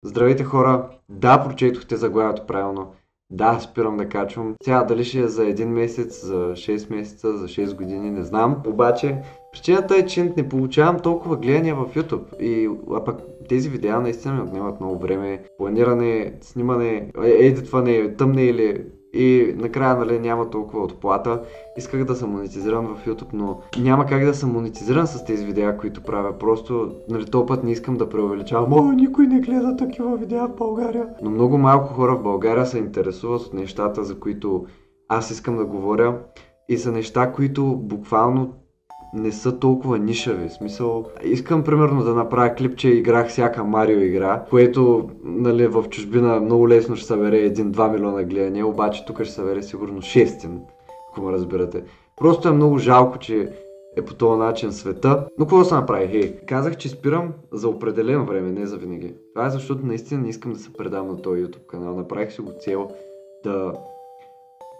Здравейте хора! Да, прочетохте заглавието правилно. Да, спирам да качвам. Сега дали ще е за един месец, за 6 месеца, за 6 години, не знам. Обаче, причината е, че не получавам толкова гледания в YouTube. А пък тези видеа наистина ми отнемат много време. Планиране, снимане, едитване, тъмнейли и накрая нали, няма толкова отплата. Исках да съм монетизиран в YouTube, но няма как да съм монетизиран с тези видеа, които правя. Просто нали, този път не искам да преувеличавам. О, никой не гледа такива видеа в България. Но много малко хора в България се интересуват от нещата, за които аз искам да говоря. И са неща, които буквално не са толкова нишави. В смисъл, искам примерно да направя клип, че играх всяка Марио игра, което нали, в чужбина много лесно ще събере 1-2 милиона гледания, обаче тук ще събере сигурно 6, ако ме разбирате. Просто е много жалко, че е по този начин света. Но какво да се направи? Хей, казах, че спирам за определено време, не за винаги. Това е защото наистина не искам да се предам на този YouTube канал. Направих си го цел да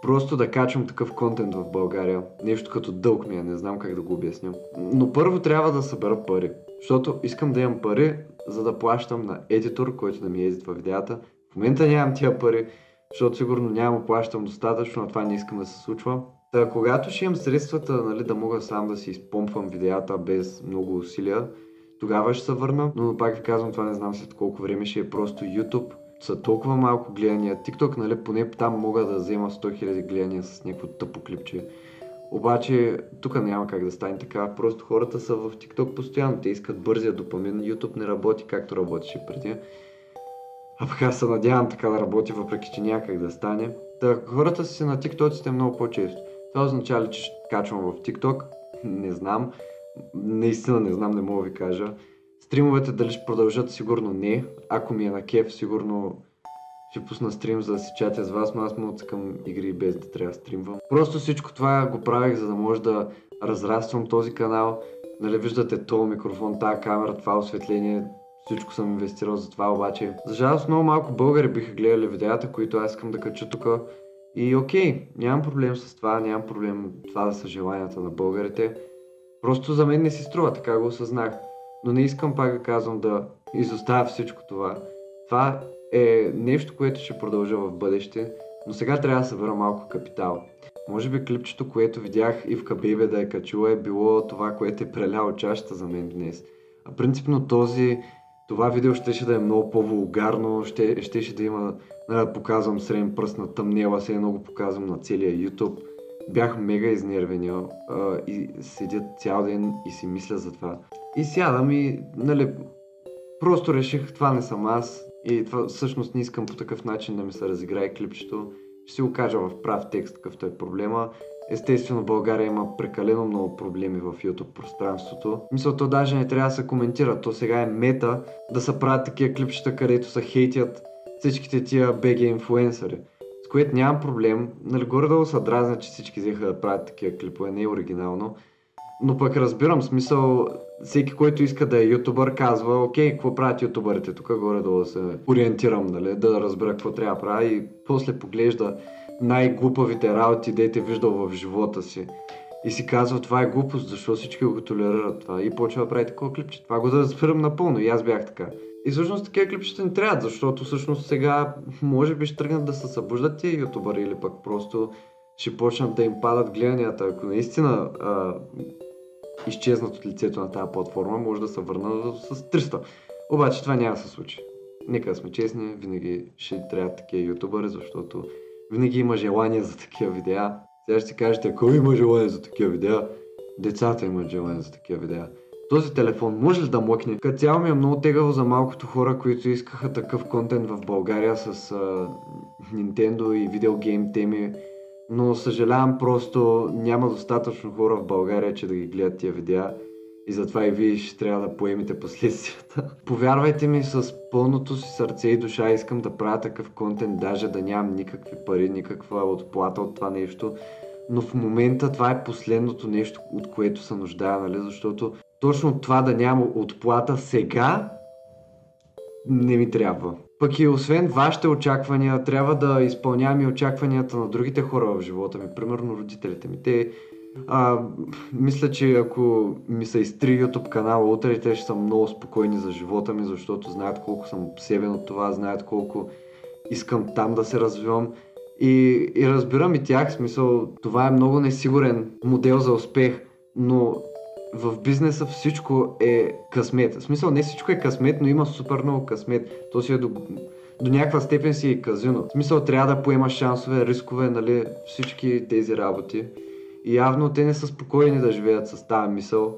просто да качвам такъв контент в България. Нещо като дълг ми е, не знам как да го обясня. Но първо трябва да събера пари. Защото искам да имам пари, за да плащам на едитор, който да ми едитва видеята. В момента нямам тия пари, защото сигурно няма да плащам достатъчно, а това не искам да се случва. Та, когато ще имам средствата, нали, да мога сам да си изпомпвам видеята без много усилия, тогава ще се върна. Но пак ви казвам, това не знам след колко време ще е, просто YouTube са толкова малко гледания. TikTok, нали, поне там мога да взема 100 000 гледания с някакво тъпо клипче. Обаче тук няма как да стане така, просто хората са в TikTok постоянно, те искат бързия допамин, YouTube не работи както работеше преди. А пък аз се надявам така да работи, въпреки че няма как да стане. Та, хората си на TikTok-ците много по-често. Това означава ли, че ще качвам в TikTok? Не знам. Наистина не знам, не мога да ви кажа. Стримовете дали ще продължат? Сигурно не. Ако ми е на кеф, сигурно ще пусна стрим, за да си чатя с вас, но аз мога към игри без да трябва да стримвам. Просто всичко това го правих, за да може да разраствам този канал. Нали, виждате този микрофон, тази камера, това осветление, всичко съм инвестирал за това, обаче за жалост много малко българи биха гледали видеята, които аз искам да кача тук. И окей, нямам проблем с това, нямам проблем това да са желанията на българите. Просто за мен не си струва, така го осъзнах. Но не искам, пак да казвам, да изоставя всичко това. Това е нещо, което ще продължа в бъдеще, но сега трябва да събера малко капитал. Може би клипчето, което видях и в Кабебе да е качила, е било това, което е преляло чашата за мен днес. А принципно това видео щеше да е много по-вулгарно, щеше да има, да показвам среден пръст на тъмнела, се едно го показвам на целия YouTube. Бях мега изнервен и седя цял ден и си мисля за това. И сядам и, нали, просто реших, това не съм аз и това всъщност не искам по такъв начин да ми се разиграе клипчето. Ще си го кажа в прав текст, какъвто е проблема. Естествено, България има прекалено много проблеми в YouTube пространството. Мисля, то даже не трябва да се коментира. То сега е мета да се правят такива клипчета, където се хейтят всичките тия BG инфлуенсъри. С което нямам проблем. Нали, горе-долу се дразня, че всички взеха да правят такива клипове, не е оригинално. Но пък разбирам смисъл, всеки, който иска да е ютубър, казва, окей, какво правят ютубърите тук, горе-долу да се ориентирам, нали, да разбера какво трябва да правя и после поглежда най-глупавите работи, дете виждал в живота си. И си казва, това е глупост, защо всички го толерират това и почва да прави такова клипче. Това го да разбирам напълно и аз бях така. И всъщност такива клипчета не трябват, защото всъщност сега може би ще тръгнат да се събуждат тия ютубъри или пък просто ще почнат да им падат гледанията. Ако наистина изчезнат от лицето на тази платформа, може да се върнат с 300. Обаче това няма да се случи. Нека да сме честни, винаги ще трябват такива ютубъри, защото винаги има желание за такива видеа. Сега ще си кажете, кой има желание за такива видеа? Децата имат желание за такива видеа. Този телефон може ли да млъкне? Като цяло ми е много тегаво за малкото хора, които искаха такъв контент в България с Nintendo и видеогейм теми. Но съжалявам, просто няма достатъчно хора в България, че да ги гледат тия видеа и затова и вие ще трябва да поемете последствията. Повярвайте ми, с пълното си сърце и душа искам да правя такъв контент, даже да нямам никакви пари, никаква отплата от това нещо, но в момента това е последното нещо, от което се нуждая, нали, защото точно това да нямам отплата сега не ми трябва. Пък и освен вашите очаквания, трябва да изпълнявам и очакванията на другите хора в живота ми, примерно родителите ми. Те А, мисля, че ако ми се изтри YouTube канала утре, те ще са много спокойни за живота ми, защото знаят колко съм обсебен от това, знаят колко искам там да се развивам. И разбирам и тях, в смисъл, това е много несигурен модел за успех, но в бизнеса всичко е късмет. В смисъл, не всичко е късмет, но има супер много късмет. То си е до някаква степен си е казино. В смисъл, трябва да поемаш шансове, рискове, нали, всички тези работи. И явно те не са спокойни да живеят с тази мисъл.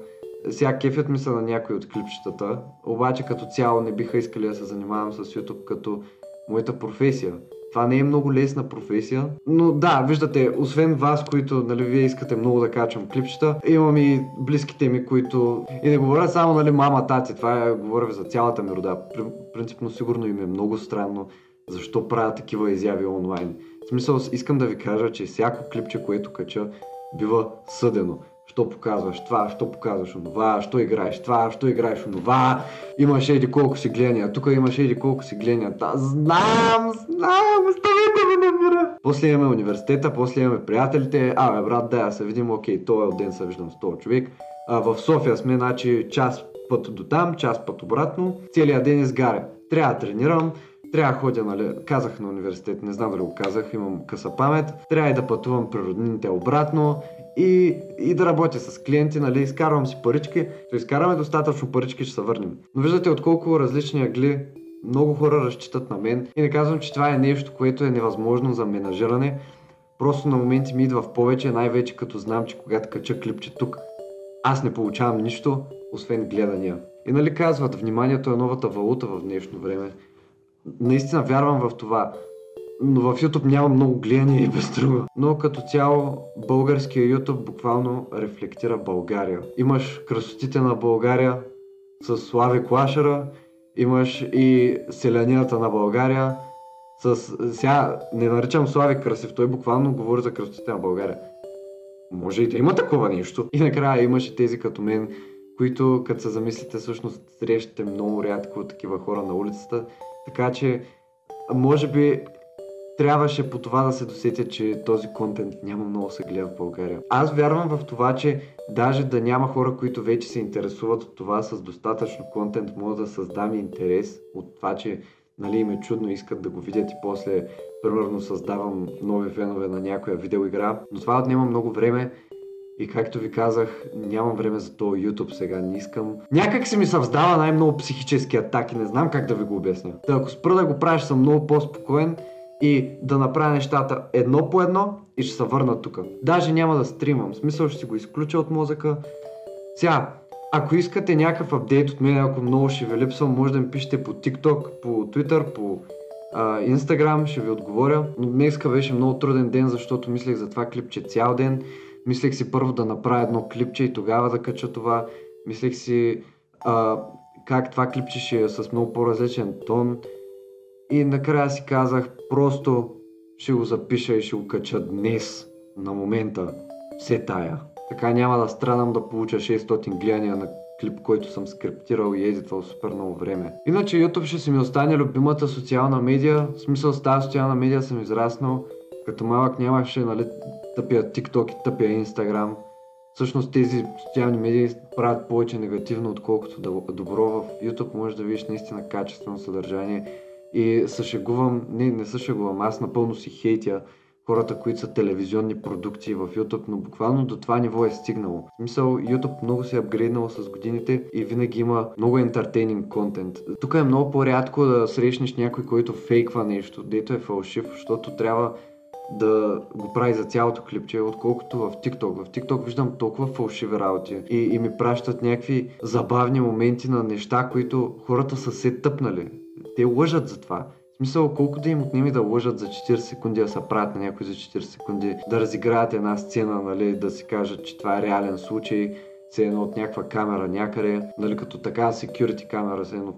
Сега кефят ми са на някои от клипчетата, обаче като цяло не биха искали да се занимавам с YouTube като моята професия. Това не е много лесна професия, но да, виждате, освен вас, които, нали, вие искате много да качвам клипчета, имам и близките ми, които... И не говоря само, нали, мама, тати, това говоря за цялата ми рода. Принципно сигурно им е много странно защо правя такива изяви онлайн. В смисъл, искам да ви кажа, че всяко клипче, което кача, бива съдено. Що показваш това, що показваш онова, що играеш това, що играеш онова, имаш еди колко си гледания, тук имаш еди колко си гледания. Знам, оставете ме на мира. После имаме университета, после имаме приятелите, брат, да се видим, окей, този ден се виждам с този човек. В София сме, значи час път до там, час път обратно, целият ден изгаря. Трябва да тренирам, трябва да ходя, нали, казах на университет, не знам дали го казах, имам къса памет, трябва и да пътувам при роднините обратно и да работя с клиенти, нали, изкарвам си парички, то изкарваме достатъчно парички, ще се върнем. Но виждате от колко различни ъгли много хора разчитат на мен и не казвам, че това е нещо, което е невъзможно за менажиране, просто на моменти ми идва в повече, най-вече като знам, че когато кача клипче тук, аз не получавам нищо, освен гледания. И нали казват, вниманието е новата валута в днешно време. Наистина вярвам в това, но в YouTube няма много гледания и без друго. Но като цяло българския YouTube буквално рефлектира България. Имаш красотите на България с Слави Клашера, имаш и селянината на България с... Сега не наричам Слави красив, той буквално говори за красотите на България. Може и да има такова нещо. И накрая имаш и тези като мен, които като се замислите всъщност срещате много рядко такива хора на улицата. Така че, може би, трябваше по това да се досетя, че този контент няма много се гледа в България. Аз вярвам в това, че даже да няма хора, които вече се интересуват от това, с достатъчно контент мога да създам интерес от това, че, нали, им е чудно, искат да го видят и после, примерно, създавам нови фенове на някоя видеоигра. Но това отнема много време. И както ви казах, нямам време за този YouTube сега, не искам. Някак си ми съвздава най-много психически атаки, не знам как да ви го обясня. Та ако спра да го правиш, съм много по-спокоен и да направя нещата едно по едно и ще се върна тук. Даже няма да стримам, в смисъл ще си го изключа от мозъка. Сега, ако искате някакъв апдейт от мен, ако много ще ви липсвам, може да ми пишете по TikTok, по Twitter, по Instagram, ще ви отговоря. Но днеска беше много труден ден, защото мислех за това клипче цял ден. Мислех си първо да направя едно клипче и тогава да кача това. Мислех си как това клипче ще е с много по-различен тон. И накрая си казах, просто ще го запиша и ще го кача днес, на момента, все тая. Така няма да страдам да получа 600 гледания на клип, който съм скриптирал и едитвал супер много време. Иначе YouTube ще си ми остане любимата социална медия. В смисъл с тази социална медия съм израснал. Като малък нямаше, нали, тъпия TikTok и тъпия Instagram. Всъщност тези социални медии правят повече негативно, отколкото добро. В YouTube можеш да видиш наистина качествено съдържание. И се шегувам, не се шегувам, аз напълно си хейтя хората, които са телевизионни продукции в YouTube, но буквално до това ниво е стигнало. В смисъл, YouTube много се е апгрейднал с годините и винаги има много ентертейнинг контент. Тук е много по-рядко да срещнеш някой, който фейква нещо, дето е фалшив, защото трябва да го прави за цялото клипче, отколкото в TikTok. В TikTok виждам толкова фалшиви работи и ми пращат някакви забавни моменти на неща, които хората са се тъпнали. Те лъжат за това. В смисъл, колко да им отнеми да лъжат за 40 секунди, да се правят на някой за 40 секунди, да разиграят една сцена, нали, да си кажат, че това е реален случай, все едно от някаква камера някъде, нали, като така security камера, все едно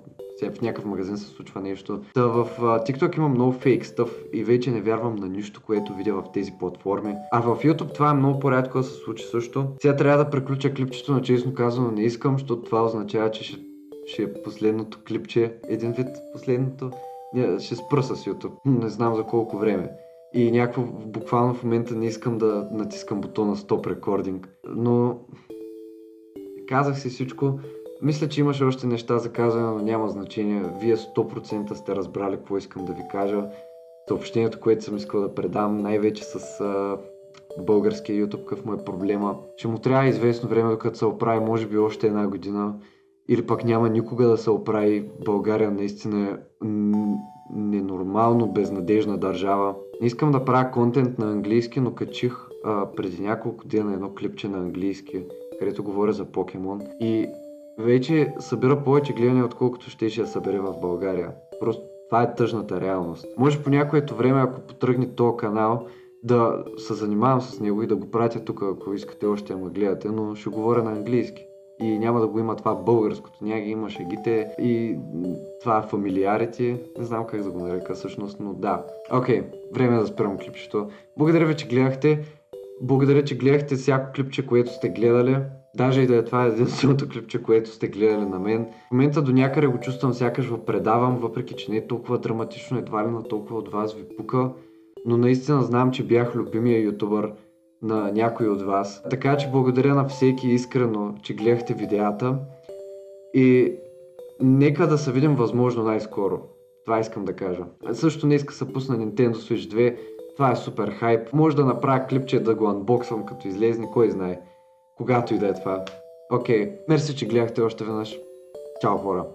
в някакъв магазин се случва нещо. Та в TikTok има много фейк стъв и вече не вярвам на нищо, което видя в тези платформи. А в YouTube това е много по-рядко да се случи също. Сега трябва да приключа клипчето, но честно казано не искам, защото това означава, че ще е последното клипче. Един вид последното. Ще спра с YouTube. Не знам за колко време. и някакво буквално в момента не искам да натискам бутона Stop Recording. Но казах си всичко. Мисля, че имаше още неща за казване, но няма значение. Вие 100% сте разбрали какво искам да ви кажа. Съобщението, което съм искал да предам, най-вече с българския YouTube, какъв му е проблема. Ще му трябва известно време, докато се оправи, може би още една година. Или пък няма никога да се оправи. България наистина е ненормално безнадежна държава. Не искам да правя контент на английски, но качих преди няколко дена едно клипче на английски, където говоря за Покемон. И вече събира повече гледания, отколкото ще я събере в България. Просто това е тъжната реалност. Може по някоето време, ако потръгне този канал, да се занимавам с него и да го пратя тук, ако искате още да ме гледате, но ще говоря на английски. И няма да го има това българското, няма ги има шегите и това фамилиарите, не знам как да го нарека всъщност, но да. Окей, време е да спирам клипчето. Благодаря ви, че гледахте. Благодаря, че гледахте всяко клипче, което сте гледали. Даже и да е това единственото клипче, което сте гледали на мен. В момента до някъде го чувствам, сякаш го предавам, въпреки че не е толкова драматично, едва ли на толкова от вас ви пука. Но наистина знам, че бях любимия ютубър на някой от вас. Така че благодаря на всеки искрено, че гледахте видеята. И нека да се видим възможно най-скоро. Това искам да кажа. Също днеска се пусна Nintendo Switch 2. Това е супер хайп. Може да направя клипче да го анбоксвам като излезне, кой знае. Когато и да е това. Окей, мерси, че гледахте още веднъж. Чао, хора!